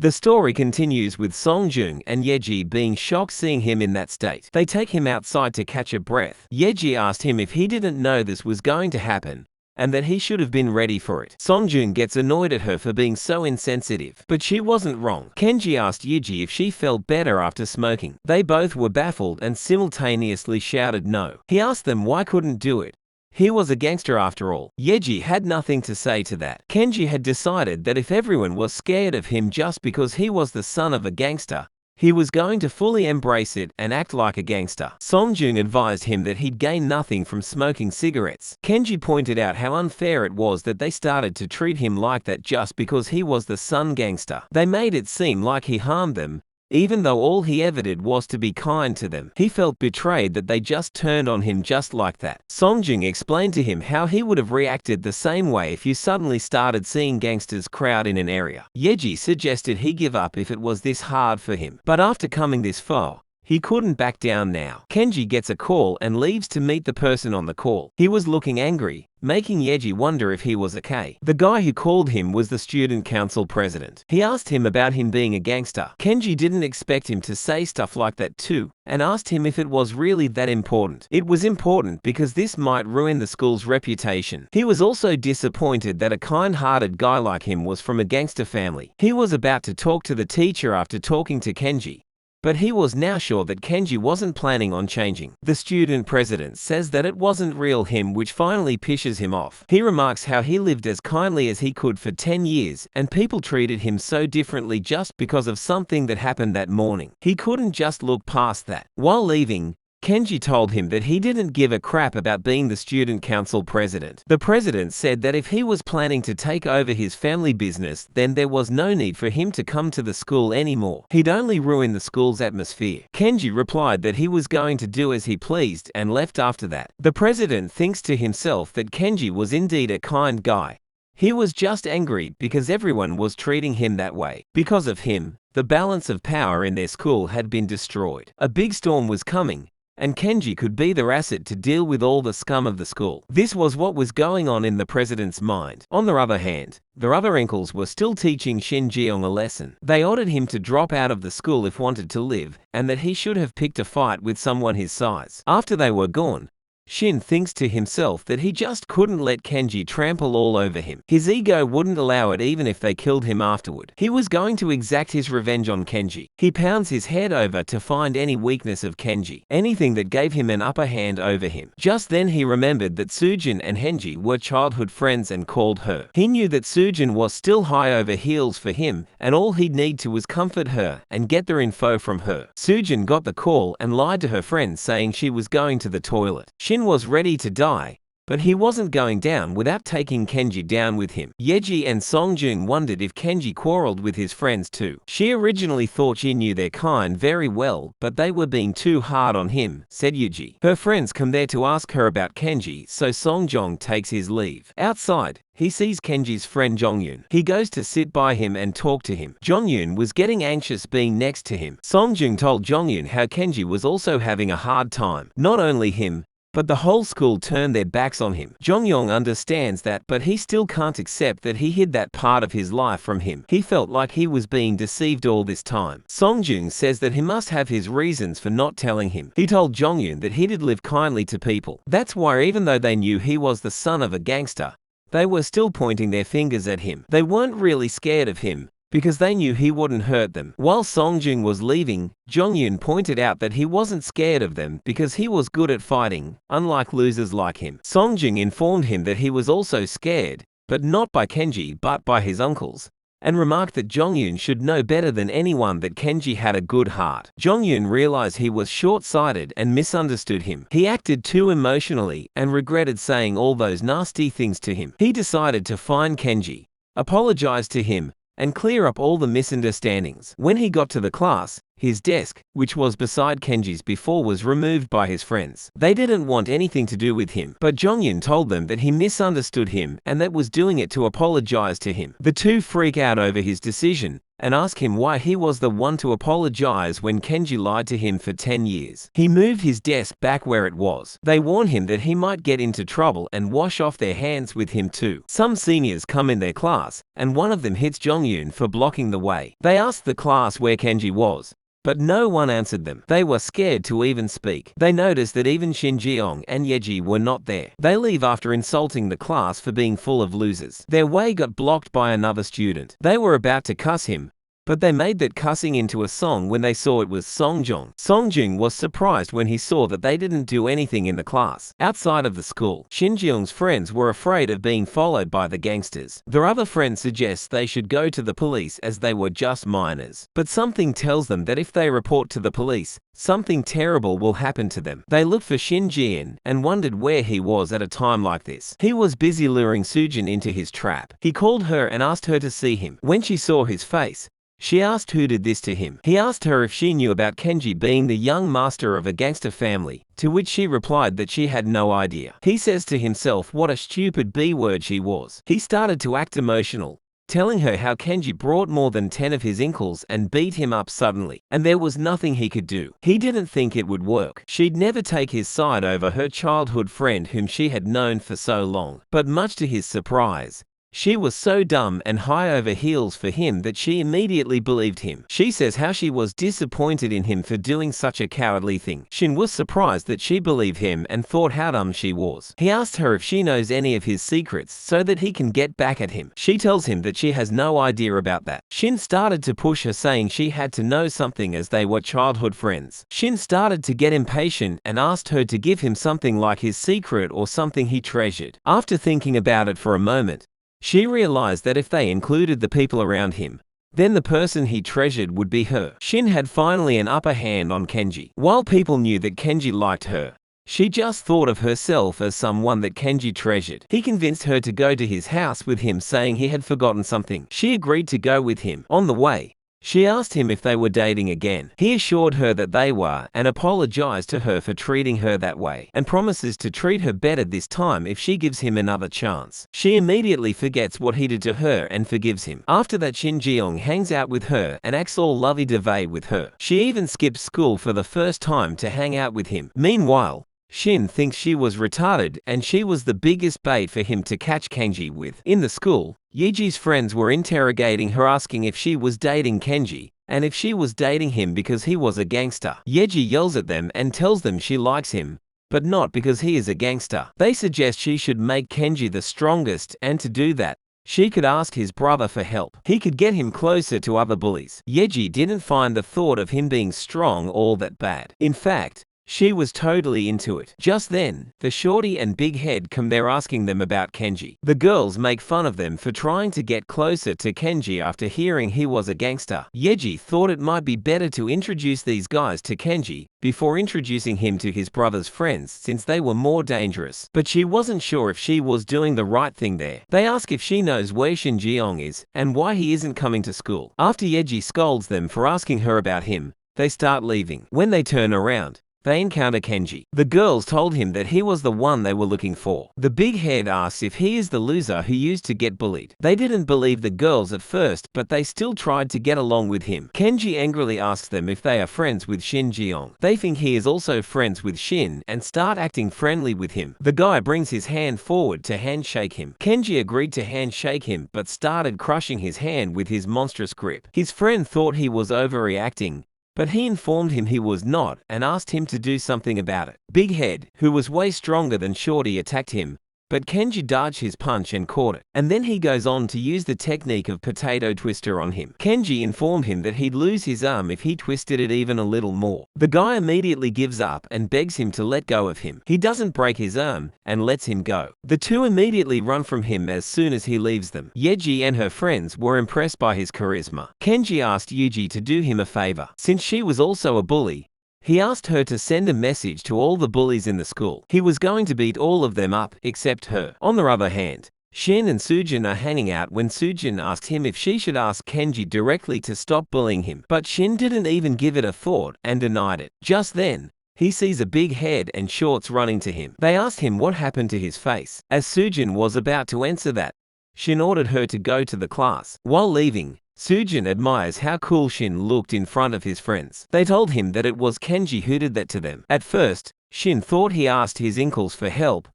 The story continues with Songjung and Yeji being shocked seeing him in that state. They take him outside to catch a breath. Yeji asked him if he didn't know this was going to happen, and that he should have been ready for it. Songjung gets annoyed at her for being so insensitive, but she wasn't wrong. Kenji asked Yeji if she felt better after smoking. They both were baffled and simultaneously shouted no. He asked them why couldn't do it. He was a gangster after all. Yeji had nothing to say to that. Kenji had decided that if everyone was scared of him just because he was the son of a gangster, he was going to fully embrace it and act like a gangster. Songjung advised him that he'd gain nothing from smoking cigarettes. Kenji pointed out how unfair it was that they started to treat him like that just because he was the son gangster. They made it seem like he harmed them, even though all he ever did was to be kind to them. He felt betrayed that they just turned on him just like that. Songjung explained to him how he would have reacted the same way if you suddenly started seeing gangsters crowd in an area. Yeji suggested he give up if it was this hard for him. But after coming this far, he couldn't back down now. Kenji gets a call and leaves to meet the person on the call. He was looking angry, making Yeji wonder if he was okay. The guy who called him was the student council president. He asked him about him being a gangster. Kenji didn't expect him to say stuff like that too, and asked him if it was really that important. It was important because this might ruin the school's reputation. He was also disappointed that a kind-hearted guy like him was from a gangster family. He was about to talk to the teacher after talking to Kenji, but he was now sure that Kenji wasn't planning on changing. The student president says that it wasn't real him, which finally pisses him off. He remarks how he lived as kindly as he could for 10 years, and people treated him so differently just because of something that happened that morning. He couldn't just look past that. While leaving, Kenji told him that he didn't give a crap about being the student council president. The president said that if he was planning to take over his family business, then there was no need for him to come to the school anymore. He'd only ruin the school's atmosphere. Kenji replied that he was going to do as he pleased and left after that. The president thinks to himself that Kenji was indeed a kind guy. He was just angry because everyone was treating him that way. Because of him, the balance of power in their school had been destroyed. A big storm was coming, and Kenji could be their asset to deal with all the scum of the school. This was what was going on in the president's mind. On the other hand, their other uncles were still teaching Shin Jeong a lesson. They ordered him to drop out of the school if wanted to live, and that he should have picked a fight with someone his size. After they were gone, Shin thinks to himself that he just couldn't let Kenji trample all over him. His ego wouldn't allow it even if they killed him afterward. He was going to exact his revenge on Kenji. He pounds his head over to find any weakness of Kenji, anything that gave him an upper hand over him. Just then he remembered that Sujin and Henji were childhood friends and called her. He knew that Sujin was still high over heels for him, and all he'd need to was comfort her and get their info from her. Sujin got the call and lied to her friends saying she was going to the toilet. Shin was ready to die, but he wasn't going down without taking Kenji down with him. Yeji and Songjung wondered if Kenji quarreled with his friends too. She originally thought she knew their kind very well, but they were being too hard on him, said Yeji. Her friends come there to ask her about Kenji, so Songjong takes his leave. Outside, he sees Kenji's friend Jongyun. He goes to sit by him and talk to him. Jongyun was getting anxious being next to him. Songjung told Jongyun how Kenji was also having a hard time. Not only him, but the whole school turned their backs on him. Jongyong understands that, but he still can't accept that he hid that part of his life from him. He felt like he was being deceived all this time. Songjung says that he must have his reasons for not telling him. He told Jongyun that he did live kindly to people. That's why even though they knew he was the son of a gangster, they were still pointing their fingers at him. They weren't really scared of him, because they knew he wouldn't hurt them. While Songjung was leaving, Jongyun pointed out that he wasn't scared of them because he was good at fighting, unlike losers like him. Songjung informed him that he was also scared, but not by Kenji but by his uncles, and remarked that Jongyun should know better than anyone that Kenji had a good heart. Jongyun realized he was short-sighted and misunderstood him. He acted too emotionally and regretted saying all those nasty things to him. He decided to find Kenji, apologize to him, and clear up all the misunderstandings. When he got to the class, his desk, which was beside Kenji's before, was removed by his friends. They didn't want anything to do with him, but Jongyun told them that he misunderstood him and that was doing it to apologize to him. The two freak out over his decision and ask him why he was the one to apologize when Kenji lied to him for 10 years. He moved his desk back where it was. They warn him that he might get into trouble and wash off their hands with him too. Some seniors come in their class, and one of them hits Jongyun for blocking the way. They asked the class where Kenji was, but no one answered them. They were scared to even speak. They noticed that even Shin Jeong and Yeji were not there. They leave after insulting the class for being full of losers. Their way got blocked by another student. They were about to cuss him, but they made that cussing into a song when they saw it was Songjong. Songjung was surprised when he saw that they didn't do anything in the class. Outside of the school, Shinjeong's friends were afraid of being followed by the gangsters. Their other friend suggests they should go to the police as they were just minors. But something tells them that if they report to the police, something terrible will happen to them. They looked for Shin Jian and wondered where he was at a time like this. He was busy luring Sujin into his trap. He called her and asked her to see him. When she saw his face, she asked who did this to him. He asked her if she knew about Kenji being the young master of a gangster family, to which she replied that she had no idea. He says to himself what a stupid B-word she was. He started to act emotional, telling her how Kenji brought more than 10 of his uncles and beat him up suddenly, and there was nothing he could do. He didn't think it would work. She'd never take his side over her childhood friend whom she had known for so long. But much to his surprise, she was so dumb and high over heels for him that she immediately believed him. She says how she was disappointed in him for doing such a cowardly thing. Shin was surprised that she believed him and thought how dumb she was. He asked her if she knows any of his secrets so that he can get back at him. She tells him that she has no idea about that. Shin started to push her, saying she had to know something as they were childhood friends. Shin started to get impatient and asked her to give him something like his secret or something he treasured. After thinking about it for a moment, she realized that if they included the people around him, then the person he treasured would be her. Shin had finally an upper hand on Kenji. While people knew that Kenji liked her, she just thought of herself as someone that Kenji treasured. He convinced her to go to his house with him, saying he had forgotten something. She agreed to go with him. On the way, she asked him if they were dating again. He assured her that they were and apologized to her for treating her that way, and promises to treat her better this time if she gives him another chance. She immediately forgets what he did to her and forgives him. After that, Shin Jeong hangs out with her and acts all lovey-dovey with her. She even skips school for the first time to hang out with him. Meanwhile, Shin thinks she was retarded and she was the biggest bait for him to catch Kenji with. In the school, Yeji's friends were interrogating her, asking if she was dating Kenji, and if she was dating him because he was a gangster. Yeji yells at them and tells them she likes him, but not because he is a gangster. They suggest she should make Kenji the strongest, and to do that, she could ask his brother for help. He could get him closer to other bullies. Yeji didn't find the thought of him being strong all that bad. In fact, she was totally into it. Just then, the shorty and big head come there asking them about Kenji. The girls make fun of them for trying to get closer to Kenji after hearing he was a gangster. Yeji thought it might be better to introduce these guys to Kenji before introducing him to his brother's friends, since they were more dangerous. But she wasn't sure if she was doing the right thing there. They ask if she knows where Shin Jeong is and why he isn't coming to school. After Yeji scolds them for asking her about him, they start leaving. When they turn around, they encounter Kenji. The girls told him that he was the one they were looking for. The big head asks if he is the loser who used to get bullied. They didn't believe the girls at first, but they still tried to get along with him. Kenji angrily asks them if they are friends with Shin Jeong. They think he is also friends with Shin and start acting friendly with him. The guy brings his hand forward to handshake him. Kenji agreed to handshake him but started crushing his hand with his monstrous grip. His friend thought he was overreacting, but he informed him he was not and asked him to do something about it. Big Head, who was way stronger than Shorty, attacked him, but Kenji dodged his punch and caught it. And then he goes on to use the technique of potato twister on him. Kenji informed him that he'd lose his arm if he twisted it even a little more. The guy immediately gives up and begs him to let go of him. He doesn't break his arm and lets him go. The two immediately run from him as soon as he leaves them. Yeji and her friends were impressed by his charisma. Kenji asked Yuji to do him a favor. Since she was also a bully, he asked her to send a message to all the bullies in the school. He was going to beat all of them up except her. On the other hand, Shin and Sujin are hanging out when Sujin asks him if she should ask Kenji directly to stop bullying him. But Shin didn't even give it a thought and denied it. Just then, he sees a big head and shorts running to him. They asked him what happened to his face. As Sujin was about to answer that, Shin ordered her to go to the class. While leaving, Sujin admires how cool Shin looked in front of his friends. They told him that it was Kenji who did that to them. At first, Shin thought he asked his uncles for help,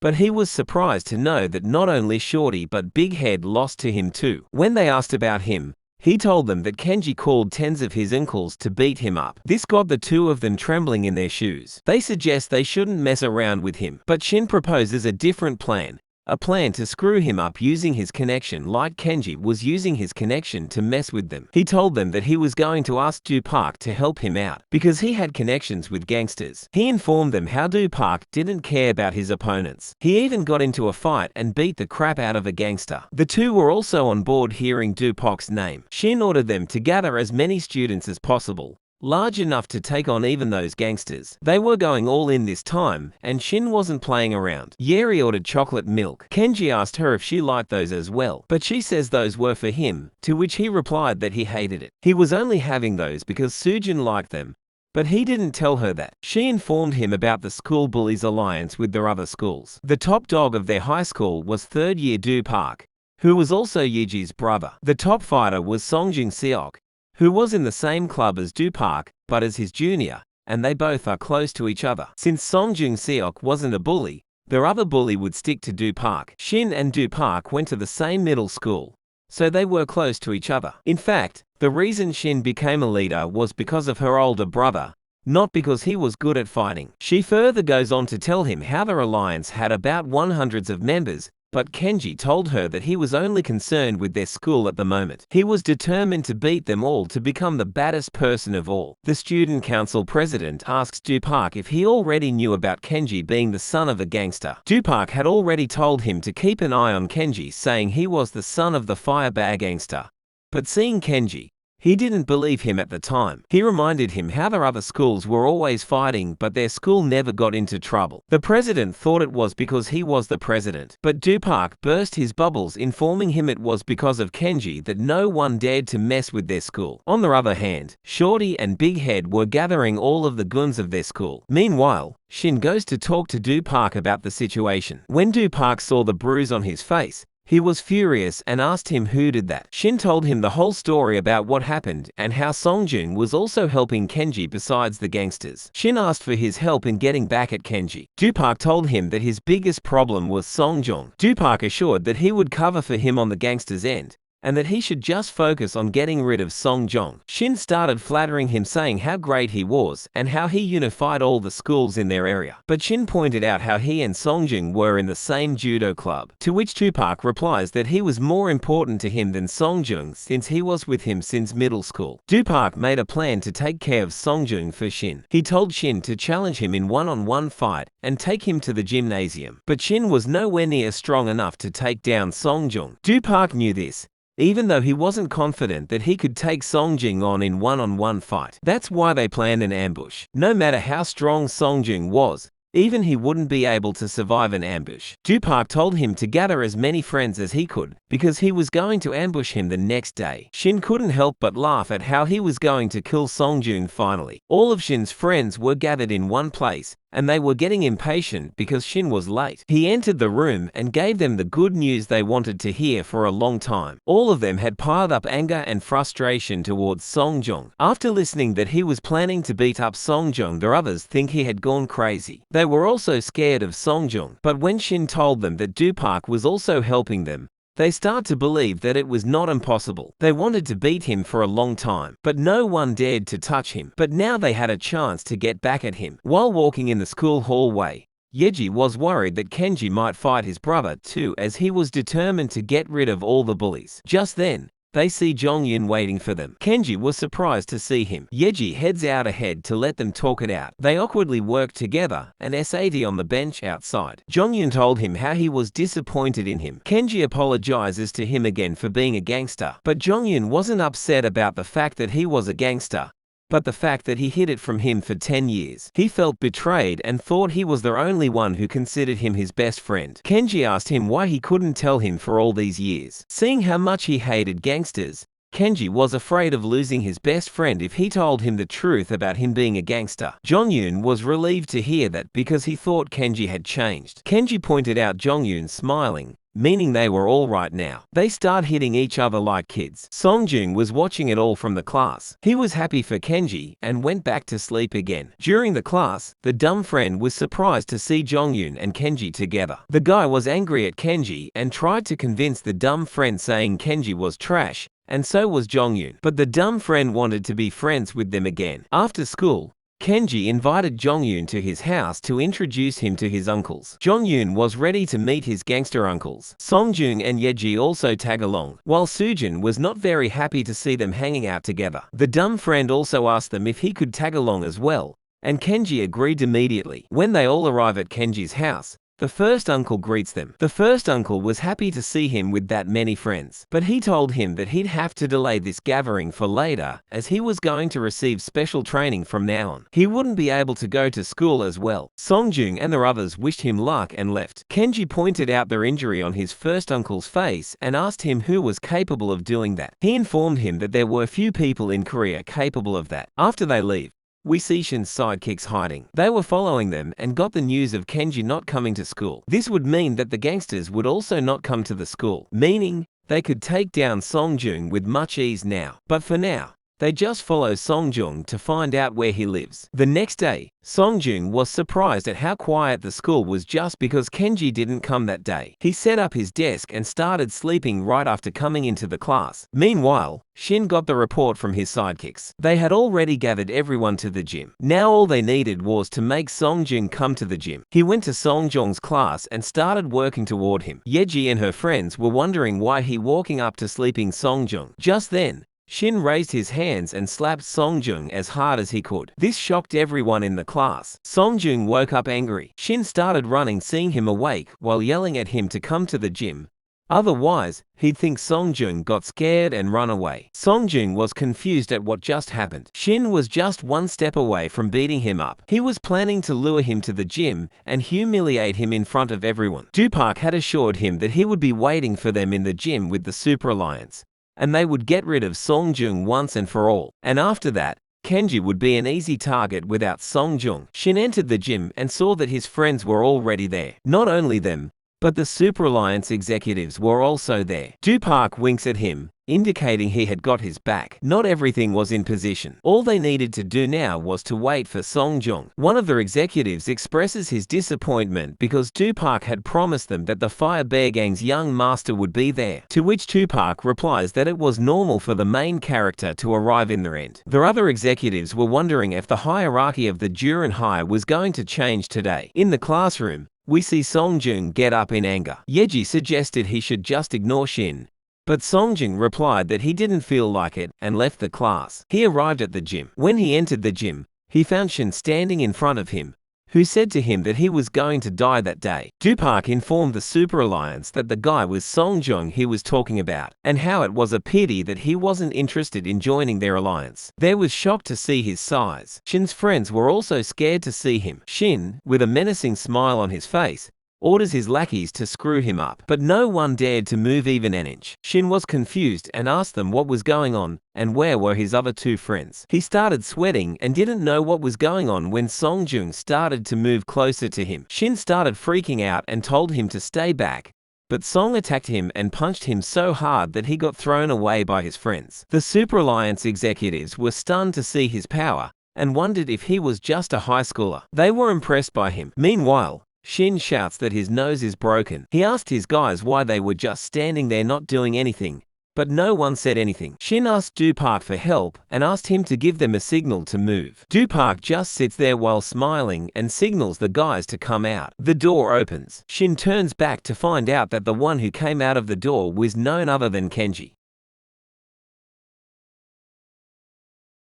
but he was surprised to know that not only Shorty but Big Head lost to him too. When they asked about him, he told them that Kenji called 10 of his uncles to beat him up. This got the two of them trembling in their shoes. They suggest they shouldn't mess around with him, but Shin proposes a different plan. A plan to screw him up using his connection, like Kenji was using his connection to mess with them. He told them that he was going to ask Do Park to help him out, because he had connections with gangsters. He informed them how Do Park didn't care about his opponents. He even got into a fight and beat the crap out of a gangster. The two were also on board hearing Do Park's name. Shin ordered them to gather as many students as possible, large enough to take on even those gangsters. They were going all in this time, and Shin wasn't playing around. Yeri ordered chocolate milk. Kenji asked her if she liked those as well, but she says those were for him, to which he replied that he hated it. He was only having those because Sujin liked them, but he didn't tell her that. She informed him about the school bullies' alliance with their other schools. The top dog of their high school was third-year Do Park, who was also Yeji's brother. The top fighter was Songjung Seok, who was in the same club as Do Park, but as his junior, and they both are close to each other. Since Songjung Seok wasn't a bully, their other bully would stick to Do Park. Shin and Do Park went to the same middle school, so they were close to each other. In fact, the reason Shin became a leader was because of her older brother, not because he was good at fighting. She further goes on to tell him how their alliance had about 100 of members, but Kenji told her that he was only concerned with their school at the moment. He was determined to beat them all to become the baddest person of all. The student council president asks Do Park if he already knew about Kenji being the son of a gangster. Do Park had already told him to keep an eye on Kenji, saying he was the son of the firebag gangster. But seeing Kenji, he didn't believe him at the time. He reminded him how their other schools were always fighting, but their school never got into trouble. The president thought it was because he was the president, but Do Park burst his bubbles, informing him it was because of Kenji that no one dared to mess with their school. On the other hand, Shorty and Big Head were gathering all of the goons of their school. Meanwhile, Shin goes to talk to Do Park about the situation. When Do Park saw the bruise on his face, he was furious and asked him who did that. Shin told him the whole story about what happened and how Songjun was also helping Kenji besides the gangsters. Shin asked for his help in getting back at Kenji. Do Park told him that his biggest problem was Songjun. Do Park assured that he would cover for him on the gangsters' end, and that he should just focus on getting rid of Songjong. Shin started flattering him, saying how great he was and how he unified all the schools in their area. But Shin pointed out how he and Songjung were in the same judo club, to which Do Park replies that he was more important to him than Songjung since he was with him since middle school. Do Park made a plan to take care of Songjung for Shin. He told Shin to challenge him in one-on-one fight and take him to the gymnasium. But Shin was nowhere near strong enough to take down Songjung. Do Park knew this, even though he wasn't confident that he could take Songjung on one-on-one fight. That's why they planned an ambush. No matter how strong Songjung was, even he wouldn't be able to survive an ambush. Do Park told him to gather as many friends as he could, because he was going to ambush him the next day. Shin couldn't help but laugh at how he was going to kill Songjung finally. All of Shin's friends were gathered in one place, and they were getting impatient because Shin was late. He entered the room and gave them the good news they wanted to hear for a long time. All of them had piled up anger and frustration towards Songjung. After listening that he was planning to beat up Songjung, the others think he had gone crazy. They were also scared of Songjung, but when Shin told them that Do Park was also helping them, they start to believe that it was not impossible. They wanted to beat him for a long time, but no one dared to touch him. But now they had a chance to get back at him. While walking in the school hallway, Yeji was worried that Kenji might fight his brother too, as he was determined to get rid of all the bullies. Just then, they see Jongyun waiting for them. Kenji was surprised to see him. Yeji heads out ahead to let them talk it out. They awkwardly work together, and SAT on the bench outside. Jongyun told him how he was disappointed in him. Kenji apologizes to him again for being a gangster, but Jongyun wasn't upset about the fact that he was a gangster, but the fact that he hid it from him for 10 years. He felt betrayed and thought he was the only one who considered him his best friend. Kenji asked him why he couldn't tell him for all these years. Seeing how much he hated gangsters, Kenji was afraid of losing his best friend if he told him the truth about him being a gangster. Jongyun was relieved to hear that because he thought Kenji had changed. Kenji pointed out Jongyun smiling, meaning they were all right now. They start hitting each other like kids. Songjung was watching it all from the class. He was happy for Kenji and went back to sleep again. During the class, the dumb friend was surprised to see Jongyun and Kenji together. The guy was angry at Kenji and tried to convince the dumb friend, saying Kenji was trash, and so was Jongyun. But the dumb friend wanted to be friends with them again. After school, Kenji invited Jongyun to his house to introduce him to his uncles. Jongyun was ready to meet his gangster uncles. Songjung and Yeji also tag along, while Sujin was not very happy to see them hanging out together. The dumb friend also asked them if he could tag along as well, and Kenji agreed immediately. When they all arrive at Kenji's house, the first uncle greets them. The first uncle was happy to see him with that many friends, but he told him that he'd have to delay this gathering for later, as he was going to receive special training from now on. He wouldn't be able to go to school as well. Songjung and the others wished him luck and left. Kenji pointed out their injury on his first uncle's face and asked him who was capable of doing that. He informed him that there were few people in Korea capable of that. After they leave, we see Shin's sidekicks hiding. They were following them and got the news of Kenji not coming to school. This would mean that the gangsters would also not come to the school, meaning they could take down Songjung with much ease now. But for now, they just follow Songjung to find out where he lives. The next day, Songjung was surprised at how quiet the school was just because Kenji didn't come that day. He set up his desk and started sleeping right after coming into the class. Meanwhile, Shin got the report from his sidekicks. They had already gathered everyone to the gym. Now all they needed was to make Songjung come to the gym. He went to Songjung's class and started working toward him. Yeji and her friends were wondering why he walking up to sleeping Songjung. Just then, Shin raised his hands and slapped Songjung as hard as he could. This shocked everyone in the class. Songjung woke up angry. Shin started running, seeing him awake, while yelling at him to come to the gym. Otherwise, he'd think Songjung got scared and run away. Songjung was confused at what just happened. Shin was just one step away from beating him up. He was planning to lure him to the gym and humiliate him in front of everyone. Dupark had assured him that he would be waiting for them in the gym with the Super Alliance, and they would get rid of Songjung once and for all. And after that, Kenji would be an easy target without Songjung. Shin entered the gym and saw that his friends were already there. Not only them, but the Super Alliance executives were also there. Dupark winks at him, indicating he had got his back. Not everything was in position. All they needed to do now was to wait for Songjung. One of the executives expresses his disappointment because Dupark had promised them that the Fire Bear Gang's young master would be there, to which Dupark replies that it was normal for the main character to arrive in the end. The other executives were wondering if the hierarchy of the Duran High was going to change today. In the classroom, we see Songjung get up in anger. Yeji suggested he should just ignore Shin, but Songjung replied that he didn't feel like it and left the class. He arrived at the gym. When he entered the gym, he found Shin standing in front of him, who said to him that he was going to die that day. Dupark informed the Super Alliance that the guy was Songjung he was talking about, and how it was a pity that he wasn't interested in joining their alliance. They was shocked to see his size. Shin's friends were also scared to see him. Shin, with a menacing smile on his face, orders his lackeys to screw him up, but no one dared to move even an inch. Shin was confused and asked them what was going on and where were his other two friends. He started sweating and didn't know what was going on when Songjung started to move closer to him. Shin started freaking out and told him to stay back, but Song attacked him and punched him so hard that he got thrown away by his friends. The Super Alliance executives were stunned to see his power and wondered if he was just a high schooler. They were impressed by him. Meanwhile, Shin shouts that his nose is broken. He asked his guys why they were just standing there not doing anything, but no one said anything. Shin asked Dupark for help and asked him to give them a signal to move. Dupark just sits there while smiling and signals the guys to come out. The door opens. Shin turns back to find out that the one who came out of the door was none other than Kenji.